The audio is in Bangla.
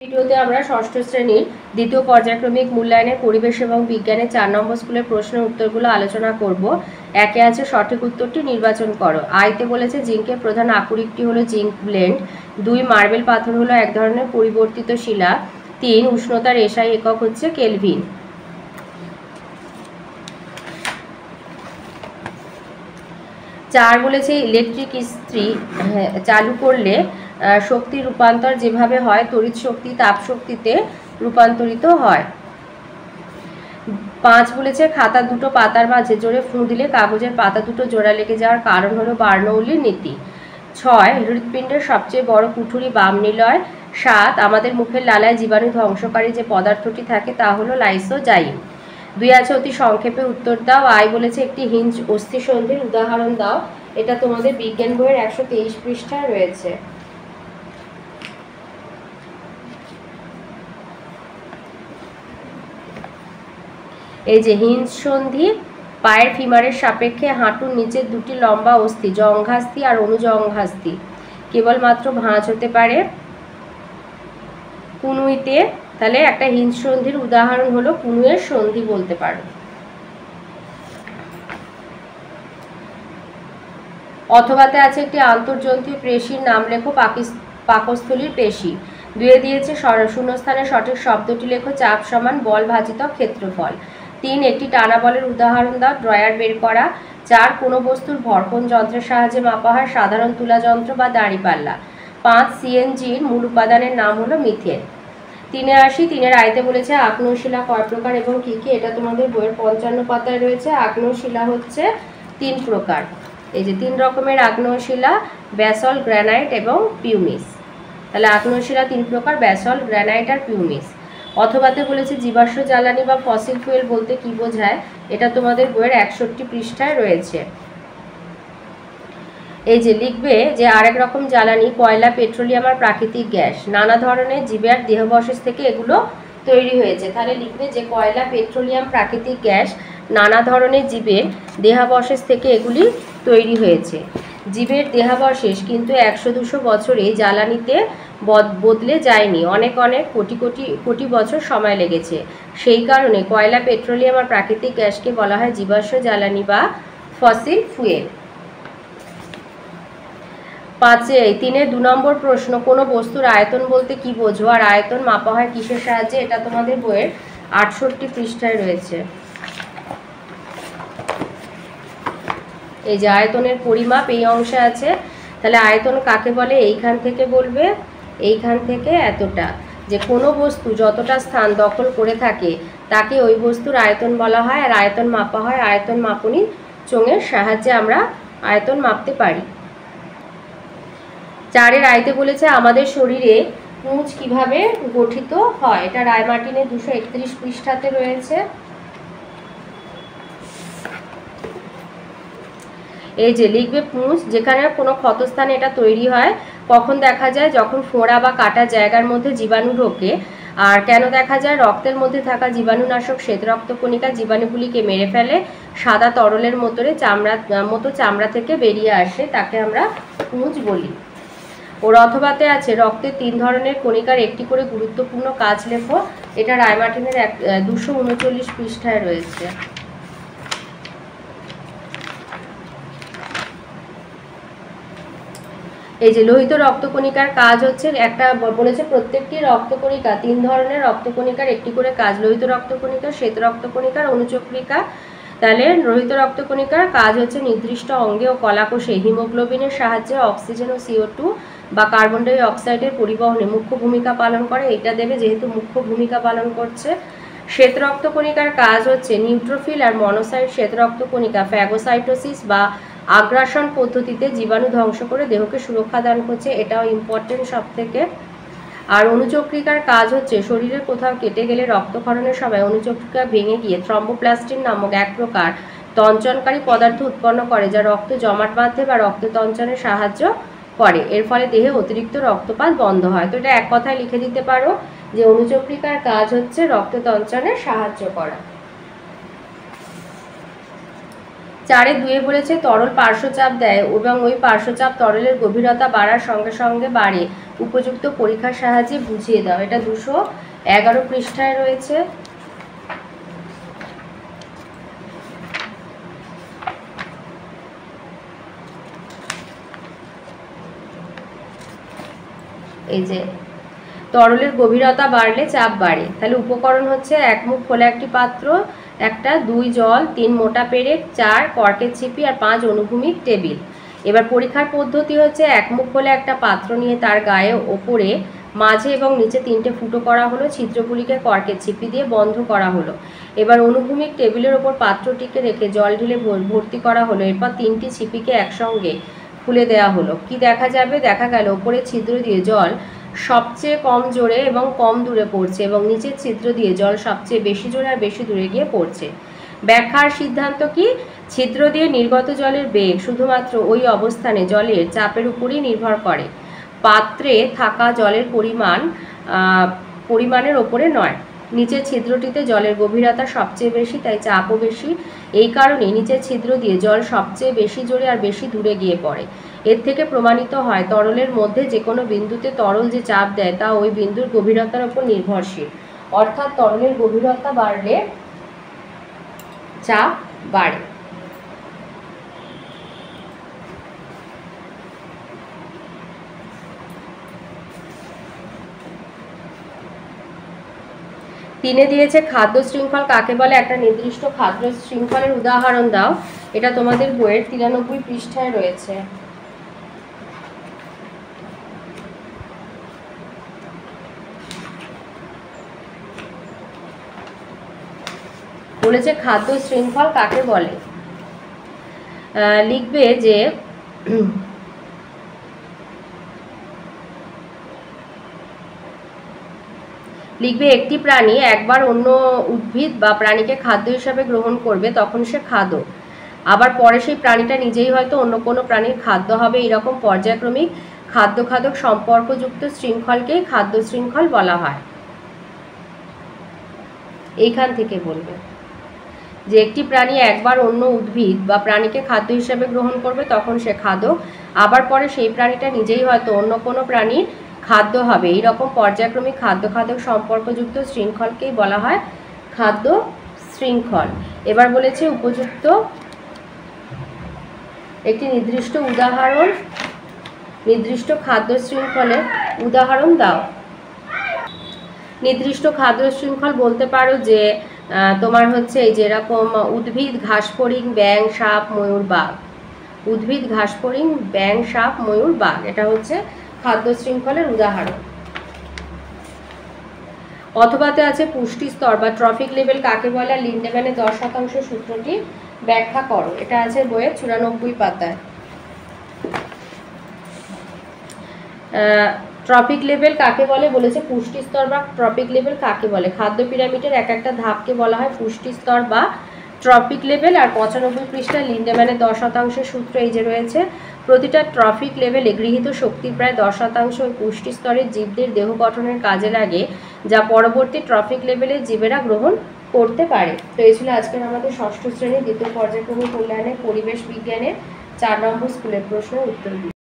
ভিডিওতে আমরা ষষ্ঠ শ্রেণীর দ্বিতীয় পর্যায়ক্রমিক মূল্যায়নের পরিবেশ এবং বিজ্ঞানের 4 নম্বর স্কুলের প্রশ্নের উত্তরগুলো আলোচনা করব। একে আছে সঠিক উত্তরটি নির্বাচন করো। আইতে বলেছে জিঙ্কের প্রধান আকরিকটি হলো জিঙ্ক ব্লেন্ড। 2 মার্বেল পাথর হলো এক ধরনের পরিবর্তিত শিলা। 3 উষ্ণতার এসআই একক হচ্ছে কেলভিন। 4 বলেছে ইলেকট্রিক ইস্ত্রি চালু করলে শক্তির রূপান্তর যেভাবে হয় তড়িৎ শক্তি তাপ শক্তিতে রূপান্তরিত হয়। 5 বলেছে খাতা দুটো পাতার মাঝে জোরে ফুঁ দিলে কাগজের পাতা দুটো জোড়া লেগে যাওয়ার কারণ হলো বার্নৌলির নীতি। 6 হৃৎপিণ্ডের সবচেয়ে বড় কুঠুরি বাম নিলয়। 7 আমাদের মুখের লালায় জীবাণু ধ্বংসকারী যে পদার্থটি থাকে তা হলো লাইসোজাইম। 2 আছে অতি সংক্ষেপে উত্তর দাও। আই বলেছে একটি হিঞ্জ অস্থিসন্ধির উদাহরণ দাও। এটা তোমাদের বিজ্ঞান বইয়ের 123 পৃষ্ঠায় রয়েছে। এই যে হিঞ্জ সন্ধি পায়ের ফিমারের সাপেক্ষে হাঁটুর নিচের দুটি লম্বা অস্থি জঙ্ঘাস্থি আর অনুজঙ্ঘাস্থি কেবলমাত্র ভাঁজ হতে পারে কুনুইতে। তাহলে একটা হিঞ্জ সন্ধির উদাহরণ হলো কুনুয়ের সন্ধি বলতে পারো। অথবাতে আছে একটি আন্তর্জন্তীয় পেশির নাম লেখো পাকস্থলীর পেশি। 2 দিয়েছে শূন্যস্থানে সঠিক শব্দটি লেখো চাপ সমান বল ভাজিত ক্ষেত্রফল। 3 একটি টানা বলের উদাহরণ দাও। ড্রয়ার বের করা। 4 কোনো বস্তুর ভর কোন যন্ত্রের সাহায্যে মাপা হয় সাধারণ তুলা যন্ত্র বা দাঁড়িপাল্লা। 5 সিএনজির মূল উপাদানের নাম হলো মিথেন। 3 আসি। 3 আইতে বলেছে আগ্নেয়শিলা কয় প্রকার এবং কি কি, এটা তোমাদের বইয়ের 55 পাতায় রয়েছে। আগ্নেয়শিলা হচ্ছে 3 প্রকার। এই যে 3 রকমের আগ্নেয়শিলা ব্যাসল্ট গ্রানাইট এবং পিউমিস। তাহলে আগ্নেয়শিলা 3 প্রকার ব্যাসল্ট গ্রানাইট আর পিউমিস। অথবাতে বলেছে জীবাশ্ম জ্বালানি বা ফসিল ফুয়েল বলতে কি বোঝায়, এটা তোমাদের বইয়ের 61 পৃষ্ঠায় রয়েছে। এই যে লিখবে যে আরেক রকম জ্বালানি কয়লা পেট্রোলিয়াম আর প্রাকৃতিক গ্যাস নানা ধরনের জীবের দেহাবশেষ থেকে এগুলো তৈরি হয়েছে। তাহলে লিখবে যে কয়লা পেট্রোলিয়াম প্রাকৃতিক গ্যাস নানা ধরনের জীবের দেহাবশেষ থেকে এগুলি তৈরি হয়েছে। জীবের দেহাবশেষ কিন্তু 100-200 বছরে জ্বালানিতে বদলে যায়নি, অনেক কোটি বছর সময় লেগেছে। সেই কারণে কয়লা পেট্রোলিয়াম আর প্রাকৃতিক গ্যাসকে বলা হয় জীবাশ্ম জ্বালানি বা ফসিল ফুয়েল। 3 2 নম্বর প্রশ্ন কোনো বস্তুর আয়তন বলতে কি বোঝো আর আয়তন মাপা হয় কিসের সাহায্যে, এটা তোমাদের বইয়ের 68 পৃষ্ঠায় রয়েছে। এই যে আয়তনের পরিমাপ এই অংশে আছে। তাহলে আয়তন কাকে বলে এইখান থেকে বলবে, এইখান থেকে এতটা, যে কোনো বস্তু যতটা স্থান দখল করে থাকে তাকে ওই বস্তুর আয়তন বলা হয়। আর আয়তন মাপা হয় আয়তন মাপনী চোঙের সাহায্যে আমরা আয়তন মাপতে পারি। 4 আইতে বলেছে আমাদের শরীরে পুঁজ কিভাবে গঠিত হয়, এটা রায়মার্টিনের 231 পৃষ্ঠাতে রয়েছে। এই যে লিখবে পুঁজ যেখানে কোনো ক্ষতস্থানে এটা তৈরি হয় কখন দেখা যায়, যখন ফোঁড়া বা কাটা জায়গার মধ্যে জীবাণু ঢোকে। আর কেন দেখা যায়, রক্তের মধ্যে থাকা জীবাণুনাশক শ্বেত রক্তকণিকা জীবাণুগুলিকে মেরে ফেলে, সাদা তরলের মতো চামড়া থেকে বেরিয়ে আসে, তাকে আমরা পুঁজ বলি। ওর অথবাতে আছে রক্তের 3 ধরনের কণিকার একটি করে গুরুত্বপূর্ণ কাজ লেখো, এটা রায়মার্টিনের 239 পৃষ্ঠায় রয়েছে। এই যে লোহিত রক্তকণিকার কাজ হচ্ছে একটা বলেছে প্রত্যেকটি রক্তকণিকা 3 ধরনের রক্তকণিকার একটি করে কাজ, লোহিত রক্তকণিকা শ্বেত রক্তকণিকার অনুচক্রিকা। তাহলে লোহিত রক্তকণিকার কাজ হচ্ছে নির্দিষ্ট অঙ্গে ও কলাকোষে হিমোগ্লোবিনের সাহায্যে অক্সিজেন ও CO2 বা কার্বন ডাই অক্সাইডের পরিবহনে মুখ্য ভূমিকা পালন করে, এটা দেবে যেহেতু মুখ্য ভূমিকা পালন করছে। শ্বেত রক্তকণিকার কাজ হচ্ছে নিউট্রোফিল আর মনোসাইট শ্বেত রক্তকণিকা ফ্যাগোসাইটোসিস বা আগ্রাসন পদ্ধতিতে জীবাণু ধ্বংস করে দেহকে সুরক্ষা দান করছে, এটাও ইম্পর্টেন্ট সব থেকে। আর অনুচক্রিকার কাজ হচ্ছে শরীরের কোথাও কেটে গেলে রক্তক্ষরণের সময় অনুচক্রিকা ভেঙে গিয়ে থ্রম্বোপ্লাস্টিন নামক এক প্রকার তঞ্চনকারী পদার্থ উৎপন্ন করে যা রক্ত জমাট বাঁধতে বা রক্ত তঞ্চনে সাহায্য করে, এর ফলে দেহে অতিরিক্ত রক্তপাত বন্ধ হয়। তো এটা এক কথায় লিখে দিতে পারো যে অনুচক্রিকার কাজ হচ্ছে রক্ত তঞ্চনে সাহায্য করা। 4-এ 2-এ বলেছে তরল পার্শ্বচাপ দেয় এবং ওই পার্শ্বচাপ তরলের গভীরতা বাড়ার সঙ্গে সঙ্গে বাড়ে, উপযুক্ত পরীক্ষার সাহায্যে বুঝিয়ে দাও। এটা 211 পৃষ্ঠায় রয়েছে। এই যে তরলের গভীরতা বাড়লে চাপ বাড়ে। তাহলে উপকরণ হচ্ছে 1 মুখ খোলা একটি পাত্র, 2 জল, 3 মোটা পেরেক, 4 কর্কের ছিপি আর 5 অনুভূমিক টেবিল। এবার পরীক্ষার পদ্ধতি হচ্ছে 1 মুখ খোলা একটা পাত্র নিয়ে তার গায়ে ওপরে মাঝে এবং নিচে 3টে ফুটো করা হলো, ছিদ্রগুলিকে কর্কের ছিপি দিয়ে বন্ধ করা হলো। এবার অনুভূমিক টেবিলের ওপর পাত্রটিকে রেখে জল ঢেলে ভর্তি করা হলো। এরপর 3টি ছিপিকে একসঙ্গে খুলে দেওয়া হলো। কি দেখা যাবে? দেখা গেল ওপরে ছিদ্র দিয়ে জল সবচেয়ে কম জোরে এবং কম দূরে পড়ছে এবং নিচের ছিদ্র দিয়ে জল সবচেয়ে বেশি জোরে আর বেশি দূরে গিয়ে পড়ছে। ব্যাখ্যার সিদ্ধান্ত কি? ছিদ্র দিয়ে নির্গত জলের বেগ শুধুমাত্র ওই অবস্থানে জলের চাপের উপরই নির্ভর করে, পাত্রে থাকা জলের পরিমাণের ওপরে নয়। নিচের ছিদ্রটিতে জলের গভীরতা সবচেয়ে বেশি, তাই চাপও বেশি। এই কারণে নিচের ছিদ্র দিয়ে জল সবচেয়ে বেশি জোরে আর বেশি দূরে গিয়ে পড়ে। এর থেকে প্রমাণিত হয় তরলের মধ্যে যে কোনো বিন্দুতে তরল যে চাপ দেয় তা ওই বিন্দুর গভীরতার উপর নির্ভরশীল। অর্থাৎ তরলের গভীরতা বাড়লে চাপ বাড়ে। তিনে দিয়েছে খাদ্য শৃঙ্খল কাকে বলে? একটা নির্দিষ্ট খাদ্য শৃঙ্খলের উদাহরণ দাও। এটা তোমাদের বইয়ের 93 পৃষ্ঠায় রয়েছে। বলেছে খাদ্য শৃঙ্খল কাকে বলে। লিখবে যে একটি প্রাণী একবার অন্য উদ্ভিদ বা প্রাণীকে খাদ্য হিসাবে গ্রহণ করবে, তখন সে খাদ্য। আবার পরে সেই প্রাণীটা নিজেই হয়তো অন্য কোনো প্রাণীর খাদ্য হবে। এরকম পর্যায়ক্রমিক খাদ্য-খাদক সম্পর্কযুক্ত শৃঙ্খলকেই খাদ্য শৃঙ্খল বলা হয়। এইখান থেকে বলবে যে একটি প্রাণী একবার অন্য উদ্ভিদ বা প্রাণীকে খাদ্য হিসাবে গ্রহণ করবে, তখন সে খাদ্য। আবার পরে সেই প্রাণীটা নিজেই হয়তো অন্য কোনো প্রাণীর খাদ্য হবে। এইরকম পর্যায়ক্রমিক খাদ্য-খাদক সম্পর্কযুক্ত শৃঙ্খলকেই বলা হয় খাদ্য শৃঙ্খল। এবার বলেছে উপযুক্ত একটি নির্দিষ্ট খাদ্য শৃঙ্খলের উদাহরণ দাও। নির্দিষ্ট খাদ্য শৃঙ্খল বলতে পারো যে তোমার হচ্ছে এই যেরকম উদ্ভিদ, ঘাসফড়িং, ব্যাং, সাপ, ময়ূর, বাঘ। উদ্ভিদ, ঘাসফড়িং, ব্যাং, সাপ, ময়ূর, বাঘ, এটা হচ্ছে খাদ্য শৃঙ্খলের উদাহরণ। অথবাতে আছে পুষ্টি স্তর বা ট্রফিক লেভেল কাকে বলে আর লিন্ডেম্যানের 10% সূত্রটি ব্যাখ্যা করো। এটা আছে বইয়ের 94 পাতায়। ট্রফিক লেভেল কাকে বলে? বলেছে পুষ্টি স্তর বা ট্রফিক লেভেল কাকে বলে? খাদ্য পিরামিডের এক একটা ধাপকে বলা হয় পুষ্টি স্তর বা ট্রফিক লেভেল। আর 95 পৃষ্ঠায় লিন্ডেম্যানের 10% সূত্র এই যে রয়েছে। প্রতিটা ট্রফিক লেভেলে গৃহীত শক্তির প্রায় 10% ওই পুষ্টি স্তরের জীবদের দেহ গঠনের কাজে লাগে, যা পরবর্তী ট্রফিক লেভেলের জীবেরা গ্রহণ করতে পারে। তো এই ছিল আজকের আমাদের ষষ্ঠ শ্রেণীর দ্বিতীয় পর্যায়ক্রমিক মূল্যায়নের পরিবেশ বিজ্ঞানের 4 নম্বর স্কুলের প্রশ্নের উত্তর দিয়ে।